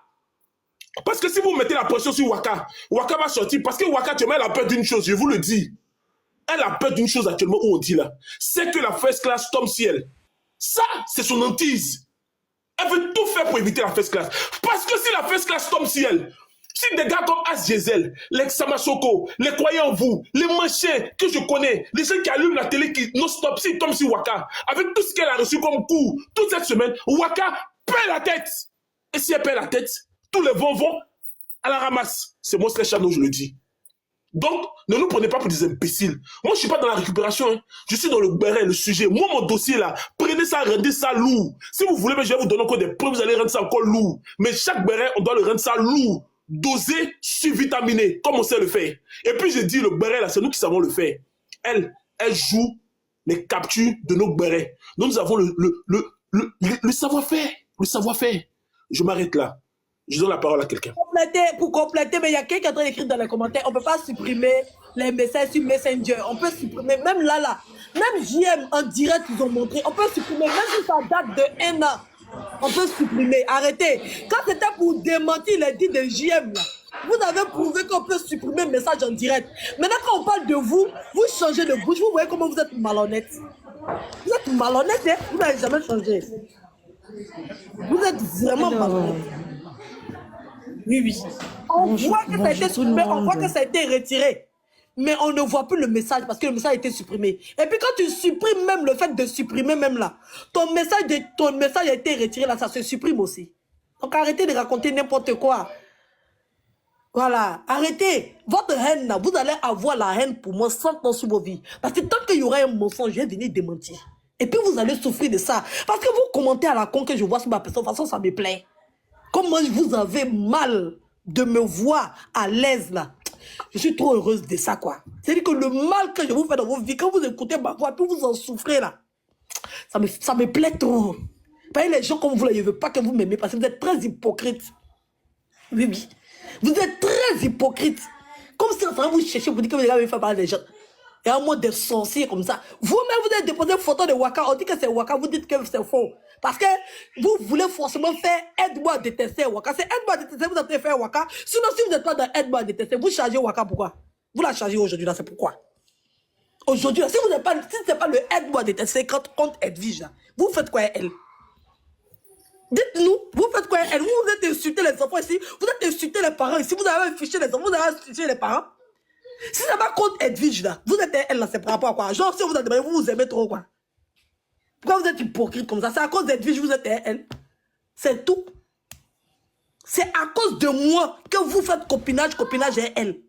parce que si vous mettez la pression sur Waka, Waka va sortir. Parce que Waka, tu elle a peur d'une chose, je vous le dis. Elle a peur d'une chose actuellement où on dit là. C'est que la first class tombe ciel. Ça, c'est son hantise. Elle veut tout faire pour éviter la first class. Parce que si la first class tombe ciel, si des gars comme As Diesel, les Samasoko, les croyants en vous, les manchins que je connais, les gens qui allument la télé qui non-stop, s'ils tombent sur Waka, avec tout ce qu'elle a reçu comme coup toute cette semaine, Waka perd la tête. Et si elle perd la tête, tous les vont à la ramasse. C'est moi, c'est Chano, je le dis. Donc, ne nous prenez pas pour des imbéciles. Moi, je ne suis pas dans la récupération. Hein. Je suis dans le béret, le sujet. Moi, mon dossier, là, prenez ça, rendez ça lourd. Si vous voulez, je vais vous donner encore des preuves, vous allez rendre ça encore lourd. Mais chaque béret, on doit le rendre ça lourd, dosé, survitaminé, comme on sait le faire. Et puis, je dis, le béret, là, c'est nous qui savons le faire. Elle joue les captures de nos bérets. Nous avons le savoir-faire. Le savoir-faire. Je m'arrête là. Je donne la parole à quelqu'un. Pour compléter, mais il y a quelqu'un qui est en train d'écrire dans les commentaires, on ne peut pas supprimer les messages sur Messenger. On peut supprimer, même là, même JM en direct, ils ont montré, on peut supprimer, même si ça date de 1 an, on peut supprimer. Arrêtez. Quand c'était pour démentir les dits de JM, là, vous avez prouvé qu'on peut supprimer le message en direct. Maintenant, quand on parle de vous, vous changez de bouche, vous voyez comment vous êtes malhonnête. Vous êtes malhonnête, hein? Vous n'avez jamais changé. Vous êtes vraiment malhonnête. Oui. On voit que ça a été supprimé, on voit que ça a été retiré. Mais on ne voit plus le message parce que le message a été supprimé. Et puis quand tu supprimes même le fait de supprimer même là, ton message a été retiré là, ça se supprime aussi. Donc arrêtez de raconter n'importe quoi. Voilà, arrêtez. Votre haine là, vous allez avoir la haine pour moi 100 ans sur vos vies. Parce que tant qu'il y aura un mensonge, je vais venir démentir. Et puis vous allez souffrir de ça. Parce que vous commentez à la con que je vois sur ma personne, de toute façon ça me plaît. Comment vous avez mal de me voir à l'aise là. Je suis trop heureuse de ça quoi. C'est-à-dire que le mal que je vous fais dans vos vies, quand vous écoutez ma voix, puis vous en souffrez là, ça me plaît trop. Parce que les gens comme vous là, je ne veux pas que vous m'aimez parce que vous êtes très hypocrite. Oui. Vous êtes très hypocrite. Comme si on vous cherchez pour dire que vous avez fait parler des gens. Et un mot de sorcier comme ça. Vous-même, vous avez déposé une photo de Waka. On dit que c'est Waka, vous dites que c'est faux. Parce que vous voulez forcément faire aide-moi à détester Waka. C'est aide-moi à détester, vous avez fait Waka. Sinon, si vous n'êtes pas dans aide-moi à détester, vous chargez Waka pourquoi? Vous la chargez aujourd'hui là, c'est pourquoi? Aujourd'hui, si ce n'est pas le aide-moi à détester contre Edwige, là, vous faites quoi elle? Dites-nous, vous faites quoi elle? Vous êtes insulté les enfants ici, vous êtes insulté les parents ici, vous avez affiché les enfants, vous avez affiché les parents. Si ça va contre Edwige là, vous êtes elle là, c'est par rapport à quoi? Genre si vous êtes demandé, vous aimez trop quoi? Pourquoi vous êtes hypocrite comme ça? C'est à cause d'Edwige, vous êtes elle. C'est tout. C'est à cause de moi que vous faites copinage et elle.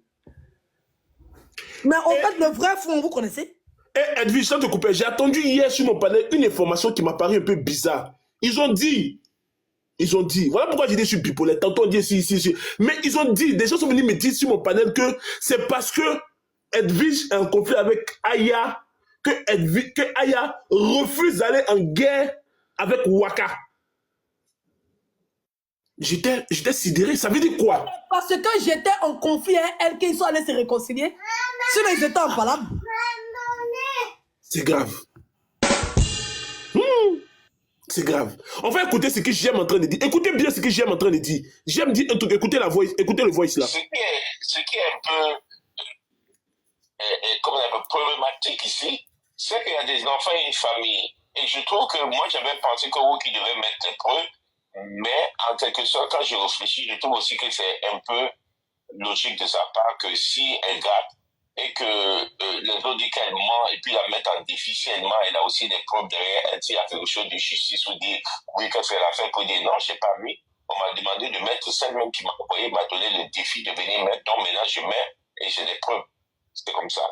Mais en fait, le vrai fond, vous connaissez? Et Edwige, sans te couper, j'ai attendu hier sur mon panel une information qui m'a paru un peu bizarre. Ils ont dit Ils ont dit, voilà pourquoi j'ai dit je suis bipolaire. Tantôt on dit si. Mais ils ont dit, des gens sont venus me dire sur mon panel que c'est parce que Edwige a un conflit avec Aya, que Aya refuse d'aller en guerre avec Waka. J'étais sidéré. Ça veut dire quoi? Parce que j'étais en conflit avec elle, qu'ils sont allés se réconcilier. Sinon, ils étaient en palabre. C'est grave. C'est grave. On va écouter ce que j'aime en train de dire. Écoutez bien ce que j'aime en train de dire. J'aime dire un truc. Écoutez la voix, écoutez le voice là. Ce qui est un peu, comment on appelle, problématique ici, c'est qu'il y a des enfants et une famille. Et je trouve que moi, j'avais pensé que Rocky devait mettre les preuves. Mais en quelque sorte, quand je réfléchis, je trouve aussi que c'est un peu logique de sa part que si elle garde et que les autres disent qu'elle ment et puis la mettre en défi, si elle ment, elle a aussi des preuves derrière elle, s'il y a quelque chose de justice ou dire oui, qu'elle fait l'affaire pour dire non, je sais pas lui. On m'a demandé de mettre celle même qui m'a envoyé, m'a donné le défi de venir mettre. Donc maintenant, je mets et j'ai des preuves. C'est comme ça.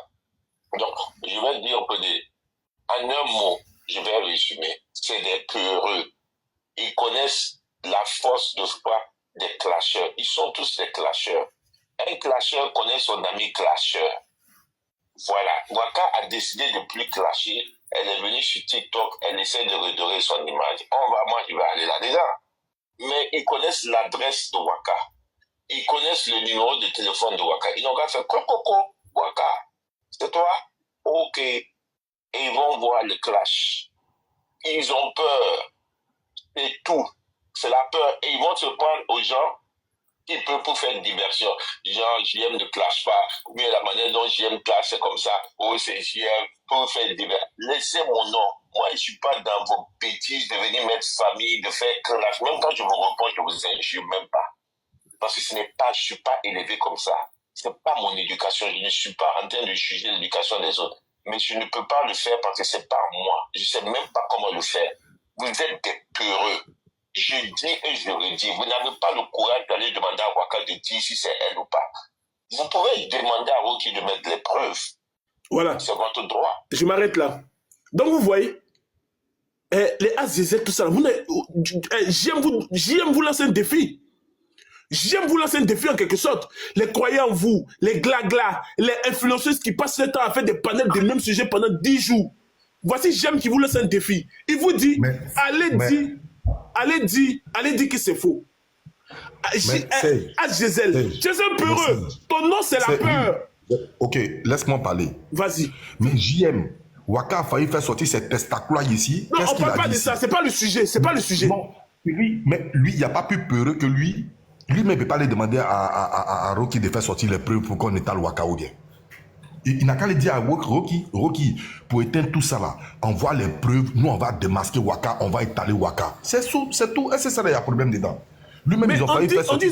Donc, je vais dire en un mot, je vais résumer. C'est des peureux. Ils connaissent la force de foi des clasheurs. Ils sont tous des clasheurs. Un clasheur connaît son ami clasheur. Voilà. Waka a décidé de ne plus clasher. Elle est venue sur TikTok. Elle essaie de redorer son image. Moi, je vais aller là-dedans. Mais ils connaissent l'adresse de Waka. Ils connaissent le numéro de téléphone de Waka. Ils n'ont qu'à faire coco, Waka. C'est toi? Ok. Et ils vont voir le clash. Ils ont peur. C'est tout. C'est la peur. Et ils vont se prendre aux gens qui peuvent pour faire une diversion. Genre, JM ne clash pas. Ou bien la manière dont JM clash, c'est comme ça. Ou c'est JM pour faire une diversion. Laissez mon nom. Moi, je ne suis pas dans vos bêtises de venir mettre famille, de faire clash. Même quand je vous reproche, je vous injure même pas. Parce que je ne suis pas élevé comme ça. Ce n'est pas mon éducation. Je ne suis pas en train de juger l'éducation des autres. Mais je ne peux pas le faire parce que ce n'est pas moi. Je ne sais même pas comment le faire. Vous êtes des peureux. Je dis et je redis, vous n'avez pas le courage d'aller demander à Waka de dire si c'est elle ou pas. Vous pouvez demander à Rocky de mettre les preuves. Voilà. C'est votre droit. Je m'arrête là. Donc vous voyez, les Azizel, tout ça, j'aime vous lancer un défi. J'aime vous lancer un défi en quelque sorte. Les croyants en vous, les glaglas, les influenceuses qui passent le temps à faire des panels des mêmes sujets pendant 10 jours. Voici J'aime qui vous lance un défi. Il vous dit, allez dire que c'est faux. Gisèle, tu es un peureux. Ton nom, c'est la peur. Ok, laisse-moi parler. Vas-y. Mais JM, Waka a failli faire sortir cette testacula ici. Non, on ne parle pas de ça. C'est pas le sujet. C'est pas le sujet. Non, mais lui, il n'y a pas plus peureux que lui. Lui-même ne peut pas aller demander à Rocky de faire sortir les preuves pour qu'on étale Waka ou bien. Il n'a qu'à le dire à Rocky, pour éteindre tout ça là, envoie les preuves, nous on va démasquer Waka, on va étaler Waka. C'est tout. Est-ce que ça, il y a un problème dedans? Lui-même, ils ont failli faire sortir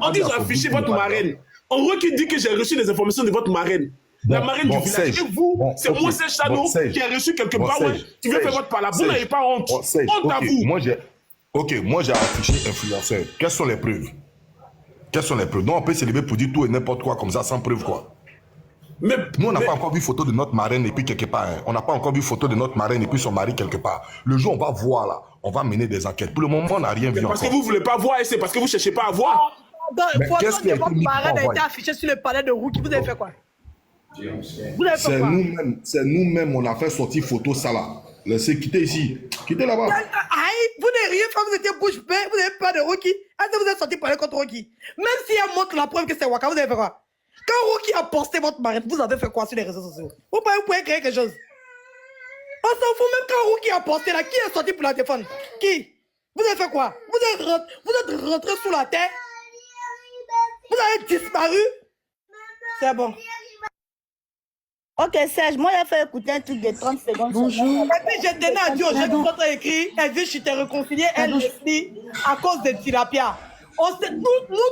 on dit afficher votre marraine. Rocky dit que j'ai reçu des informations de votre marraine. La marraine du village. Et vous, c'est moi, c'est Chano, qui a reçu quelque part. Tu veux faire votre palabre. Vous n'avez pas honte. Honte à vous. Moi, j'ai affiché influenceur. Quelles sont les preuves? Donc, on peut se lever pour dire tout et n'importe quoi comme ça, sans preuve, quoi. Nous, on n'a pas encore vu photo de notre marraine et puis quelque part. On n'a pas encore vu photo de notre marraine et puis son mari quelque part. Le jour, on va voir là. On va mener des enquêtes. Pour le moment, on n'a rien vu encore. Parce que vous ne voulez pas voir et c'est parce que vous ne cherchez pas à voir. Qu'est-ce qui a été mis pour marraine a été affiché sur le palais de Rocky. Vous avez fait quoi? C'est nous-mêmes, on a fait sortir photo ça là. Laissez quitter ici. Quittez là-bas. Aïe, vous n'avez rien fait, vous étiez bouche bée, vous n'avez pas de Rocky. Est-ce que vous êtes sorti parler contre Rocky? Même si elle montre la preuve que c'est Waka, vous avez fait quoi? Quand Rocky a posté votre marraine, vous avez fait quoi sur les réseaux sociaux? Vous pouvez créer quelque chose. On s'en fout, même quand Rocky a posté là, qui est sorti pour la défendre? Qui? Vous avez fait quoi? Vous êtes rentré sous la terre? Vous avez disparu? C'est bon. Ok, Serge, moi, il a fait écouter un truc de 30 secondes. Bonjour. Et puis, j'ai donné à Dieu, j'ai tout écrit. Elle dit, je t'ai réconcilié, elle Leslie, à cause de Tilapia. Nous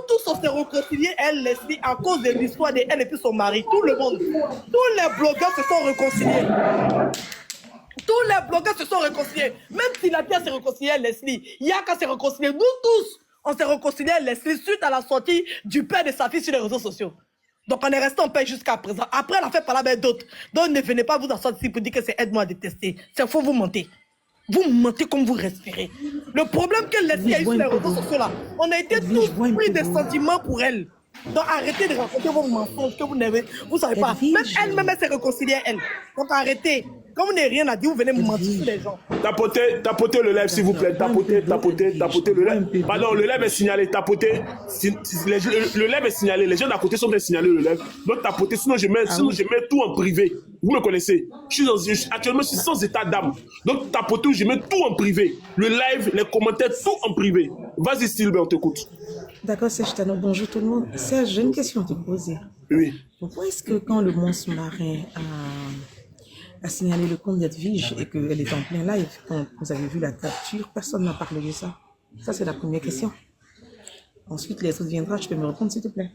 tous, on s'est réconciliés, elle Leslie, à cause de l'histoire de elle et puis son mari. Tout le monde. Tous les blogueurs se sont réconciliés. Tous les blogueurs se sont réconciliés. Même Tilapia s'est réconcilié, Leslie. Yaka s'est réconcilié. Nous tous, on s'est réconcilié, Leslie, suite à la sortie du père de sa fille sur les réseaux sociaux. Donc, on est resté en paix jusqu'à présent. Après, elle a fait parler avec d'autres. Donc, ne venez pas vous asseoir ici pour dire que c'est aide-moi à détester. C'est faux, vous mentez. Vous mentez comme vous respirez. Le problème qu'elle laisse sur les réseaux sociaux là, on a été tous pris des sentiments pour elle. Donc arrêtez de raconter vos mensonges que vous n'avez, vous savez pas. Même elle-même, elle s'est réconciliée elle. Donc arrêtez. Comme vous n'avez rien à dire, vous venez me mentir sur les gens. Tapotez le live, s'il vous plaît. Tapotez le live. Pardon, le live est signalé. Tapotez. Le live est signalé. Les gens d'à côté sont bien signalés, le live. Donc tapotez, sinon je mets tout en privé. Vous me connaissez. Actuellement, je suis sans état d'âme. Donc tapotez, je mets tout en privé. Le live, les commentaires, tout en privé. Vas-y, Sylvain, on t'écoute. D'accord, Serge Tano. Bonjour tout le monde. Serge, j'ai une question à te poser. Oui. Pourquoi est-ce que quand le monstre marin a signalé le compte d'Edwige et qu'elle est en plein live, quand vous avez vu la capture, personne n'a parlé de ça? Ça, c'est la première question. Ensuite, les autres viendront, tu peux me répondre, s'il te plaît.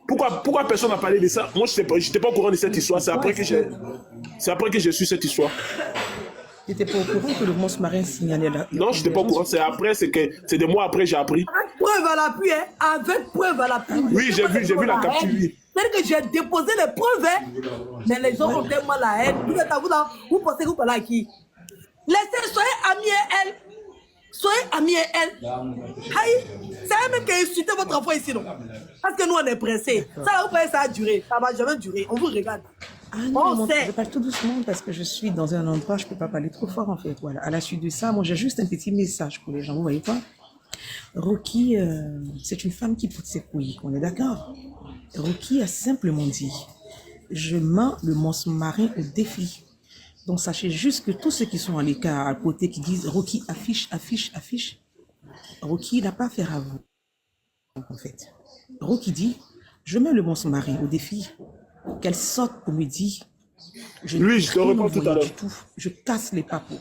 Pourquoi personne n'a parlé de ça? Moi, je n'étais pas au courant de cette histoire. C'est après que j'ai su cette histoire. Tu n'étais pas au courant que le monstre marin signalait là? Non, je n'étais pas au courant. C'est des mois après, j'ai appris. Avec preuve à l'appui, hein? Avec preuve à l'appui. Oui, j'ai vu la capture. C'est-à-dire que j'ai déposé les preuves, hein? Mais les gens ont tellement la haine. Vous êtes à vous là, vous pensez que vous parlez à qui? Laissez, soyez amis et elle. Soyez amis et elle. Aïe, c'est elle-même qui a insulté votre enfant ici, non? Parce que nous, on est pressés. Ça, vous croyez ça a duré. Ça va jamais durer. On vous regarde. Ah non, je parle tout doucement parce que je suis dans un endroit, je ne peux pas parler trop fort en fait. Voilà. À la suite de ça, moi j'ai juste un petit message pour les gens, vous voyez pas? Rocky, c'est une femme qui porte ses couilles, on est d'accord? Rocky a simplement dit, je mets le monstre marin au défi. Donc sachez juste que tous ceux qui sont à l'écart, à côté, qui disent Rocky affiche, Rocky n'a pas affaire à vous. En fait, Rocky dit, je mets le monstre marin au défi. Qu'elle sorte pour me dire, je te réponds tout à l'heure. Je casse les papos.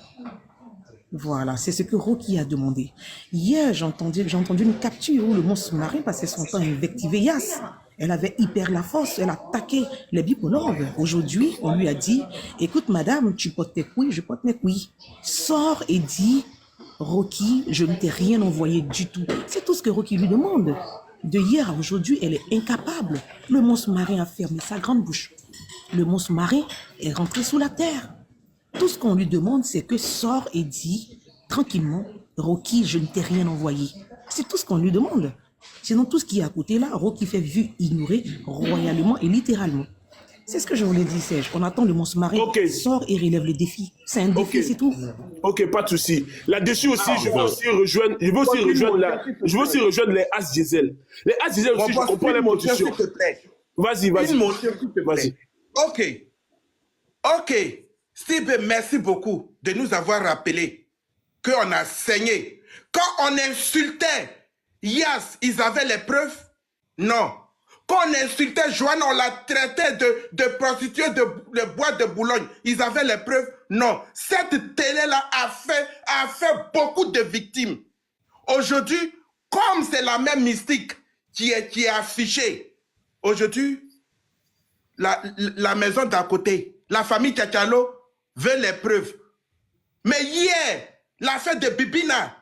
Voilà, c'est ce que Rocky a demandé. Hier, j'ai entendu une capture où le monstre marin passait son temps à invectiver Yass. Elle avait hyper la force, elle a attaqué les bipolaires. Aujourd'hui, on lui a dit, écoute madame, tu portes tes couilles, je porte mes couilles. Sors et dis, Rocky, je ne t'ai rien envoyé du tout. C'est tout ce que Rocky lui demande. De hier à aujourd'hui, elle est incapable. Le monstre marin a fermé sa grande bouche. Le monstre marin est rentré sous la terre. Tout ce qu'on lui demande, c'est que sors et dis tranquillement, Rocky, je ne t'ai rien envoyé. C'est tout ce qu'on lui demande. Sinon, tout ce qui est à côté là, Rocky fait vue ignorer royalement et littéralement. C'est ce que je voulais dire, Serge. On attend le monstre marin, sort et relève le défi. C'est un défi, c'est tout. Ok, pas de souci. Là-dessus aussi, je veux aussi rejoindre les As Diesel. Les As Diesel aussi, je comprends les positions. Vas-y. Vas-y. Ok. Steve, merci beaucoup de nous avoir rappelé qu'on a saigné. Quand on insultait Yass, ils avaient les preuves? Non. Quand on insultait Joanne, on la traitait de prostituée de boîte de Boulogne. Ils avaient les preuves? Non. Cette télé-là a fait beaucoup de victimes. Aujourd'hui, comme c'est la même mystique qui est affichée, aujourd'hui, la maison d'à côté, la famille Tchalo veut les preuves. Mais hier, l'affaire de Bibina,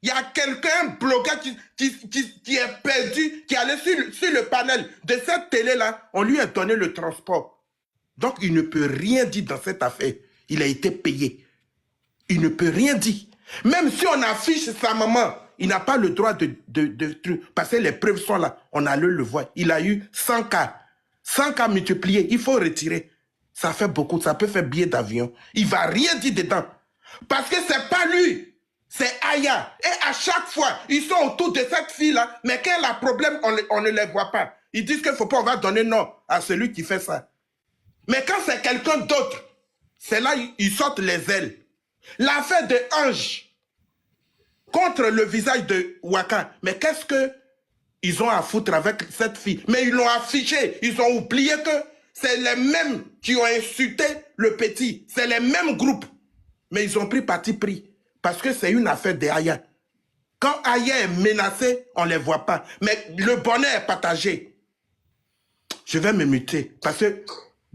il y a quelqu'un blogueur qui est perdu, qui est allé sur le panel de cette télé-là. On lui a donné le transport. Donc, il ne peut rien dire dans cette affaire. Il a été payé. Il ne peut rien dire. Même si on affiche sa maman, il n'a pas le droit de parce que les preuves sont là. On allait le voir. Il a eu 100 cas. 100 cas multipliés. Il faut retirer. Ça fait beaucoup. Ça peut faire billet d'avion. Il ne va rien dire dedans. Parce que ce n'est pas lui. C'est Aya. Et à chaque fois, ils sont autour de cette fille-là. Mais quand il y a problème, on ne les voit pas. Ils disent qu'il ne faut pas, on va donner nom à celui qui fait ça. Mais quand c'est quelqu'un d'autre, c'est là ils sortent les ailes. L'affaire de Ange contre le visage de Waka. Mais qu'est-ce qu'ils ont à foutre avec cette fille? Mais ils l'ont affiché. Ils ont oublié que c'est les mêmes qui ont insulté le petit. C'est les mêmes groupes. Mais ils ont pris parti pris. Parce que c'est une affaire d'Aya. Quand Aya est menacée, on ne les voit pas. Mais le bonheur est partagé. Je vais me muter. Parce que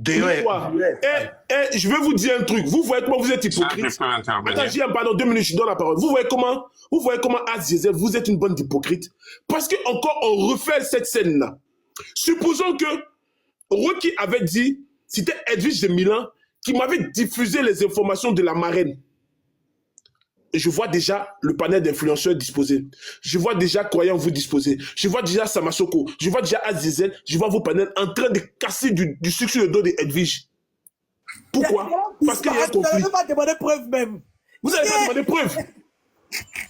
je vais vous dire un truc. Vous voyez comment vous êtes hypocrite. Attends, j'ai un pardon, 2 minutes, je donne la parole. Vous voyez comment As Diesel, vous êtes une bande d'hypocrites. Parce que encore on refait cette scène-là. Supposons que Rocky avait dit, c'était Edwige de Milan qui m'avait diffusé les informations de la marraine. je vois déjà le panel d'influenceurs disposé. Je vois déjà Croyant vous disposer. Je vois déjà Samasoko. Je vois déjà Azizel. Je vois vos panels en train de casser du sucre sur le dos de Edwige. Pourquoi? Parce qu'il y a un conflit. Vous n'allez pas demander preuve même. Vous n'allez pas demander preuve.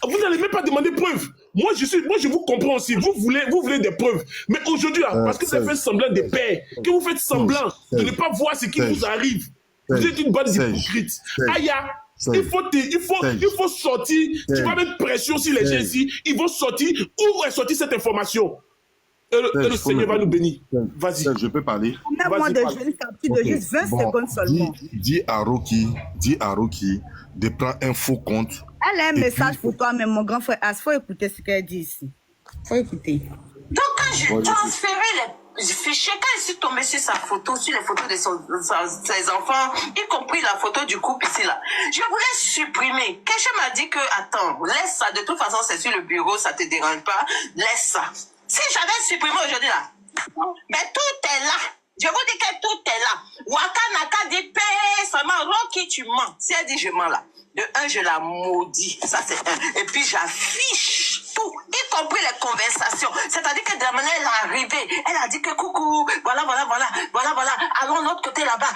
Vous n'allez même pas demander preuve. Moi, je vous comprends aussi. Vous voulez des preuves. Mais aujourd'hui, parce que vous avez fait semblant de paix, que vous faites semblant de ne pas voir ce qui vous arrive, vous êtes une bande d'hypocrites. Aya, il faut sortir. Tu vas mettre pression sur les gens ici. Ils vont sortir. Où est sortie cette information? Et le Seigneur va nous bénir. Vas-y. Je peux parler? Moi, de une capture de juste 20 secondes seulement. Dis à Rocky de prendre un faux compte. Elle a un message pour toi, mais mon grand frère, il faut écouter ce qu'elle dit ici. Faut écouter. Donc, quand je transférais les fichiers, quand je suis tombée sur sa photo, sur les photos de ses enfants, y compris la photo du couple ici, là, je voulais supprimer. Quelqu'un m'a dit que, attends, laisse ça. De toute façon, c'est sur le bureau, ça te dérange pas. Laisse ça. Si j'avais supprimé aujourd'hui, là, mais tout est là. Je vous dis que tout est là. Waka Naka dit paix seulement. Rocky, tu mens. Si elle dit je mens là, de un, je la maudis. Ça, c'est un. Et puis, j'affiche tout, y compris les conversations. C'est-à-dire que de la manière, elle est arrivée. Elle a dit que coucou, voilà. Allons de l'autre côté là-bas.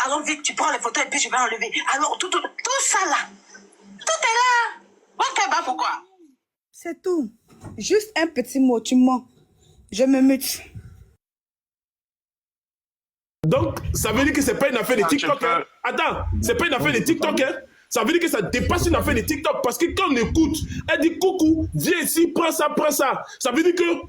Allons vite, tu prends les photos et puis je vais enlever. Alors, tout ça là. Tout est là. Ok, bah pourquoi? C'est tout. Juste un petit mot, tu mens. Je me mute. Donc, ça veut dire que c'est pas une affaire de TikTok. Hein? Attends, c'est pas une affaire de TikTok. Hein? Ça veut dire que ça dépasse une affaire de TikTok. Parce que quand on écoute, elle dit coucou, viens ici, prends ça. Ça veut dire que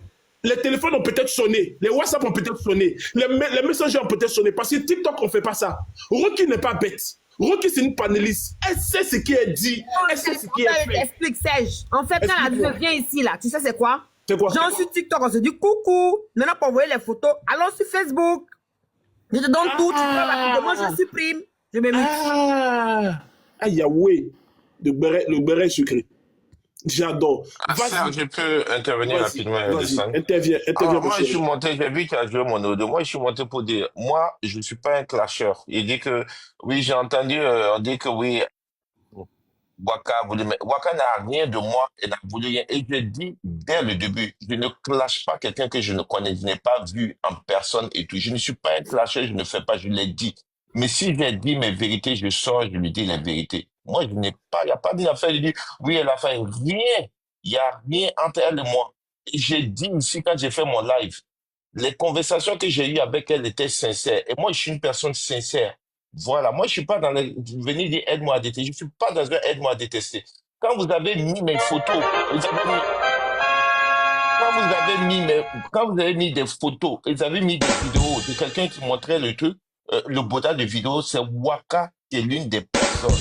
les téléphones ont peut-être sonné, les WhatsApp ont peut-être sonné, les messagers ont peut-être sonné. Parce que TikTok, on fait pas ça. Rocky n'est pas bête. Rocky, c'est une panéliste. Elle sait ce qu'elle dit. Elle sait ce qu'elle fait. Explique, Serge. En fait, quand elle dit viens ici, là, tu sais c'est quoi? C'est quoi? Genre sur TikTok, on se dit coucou. Maintenant, pour envoyer les photos, allons sur Facebook. Je te donne tout. Tu peux moi, je supprime. Je me mute. Ah, Yahweh. Le béret sucré. J'adore. Serge, je peux intervenir rapidement. Interviens. Moi, je suis monté, j'ai vu qu'il a joué mon audio. Moi, je suis monté pour dire, moi, je ne suis pas un clasheur. Il dit que, oui, j'ai entendu, on dit que oui, Waka voulait, mais Waka n'a rien de moi, elle n'a voulu rien. Et je dis dès le début, je ne clash pas quelqu'un que je ne connais, je n'ai pas vu en personne et tout. Je ne suis pas un clasheur, je ne fais pas, je l'ai dit. Mais si j'ai dit mes vérités, je sors, je lui dis la vérité. Moi, je n'ai pas, il n'y a pas d'affaire de dire, oui, elle a fait rien. Il n'y a rien entre elle et moi. Et j'ai dit ici, quand j'ai fait mon live, les conversations que j'ai eues avec elle étaient sincères. Et moi, je suis une personne sincère. Voilà, moi je suis pas dans les... Venez dire aide-moi à détester. Je suis pas dans un aide-moi à détester. Quand vous avez mis mes photos, quand vous avez mis des photos, ils avaient mis des vidéos de quelqu'un qui montrait le truc, le bota de vidéo, c'est Waka qui est l'une des personnes.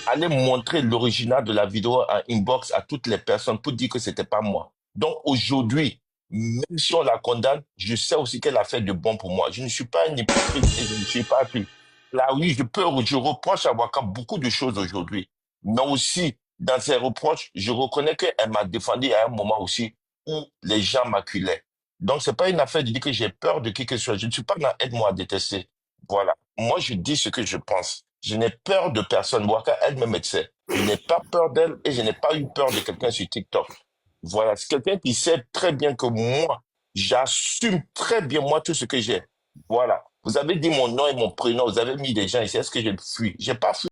Allez montrer l'original de la vidéo en inbox à toutes les personnes pour dire que c'était pas moi. Donc aujourd'hui, même si on la condamne, je sais aussi qu'elle a fait de bon pour moi. Je ne suis pas un hypocrite et je ne suis pas plus. Là, oui, je reproche à Waka beaucoup de choses aujourd'hui. Mais aussi, dans ses reproches, je reconnais qu'elle m'a défendu à un moment aussi où les gens m'acculaient. Donc, c'est pas une affaire de dire que j'ai peur de qui que ce soit. Je ne suis pas dans aide-moi à détester. Voilà. Moi, je dis ce que je pense. Je n'ai peur de personne. Waka, elle-même, elle sait. Je n'ai pas peur d'elle et je n'ai pas eu peur de quelqu'un sur TikTok. Voilà. C'est quelqu'un qui sait très bien que moi, j'assume très bien, moi, tout ce que j'ai. Voilà. Vous avez dit mon nom et mon prénom, vous avez mis des gens ici. Est-ce que j'ai fui? J'ai pas fui.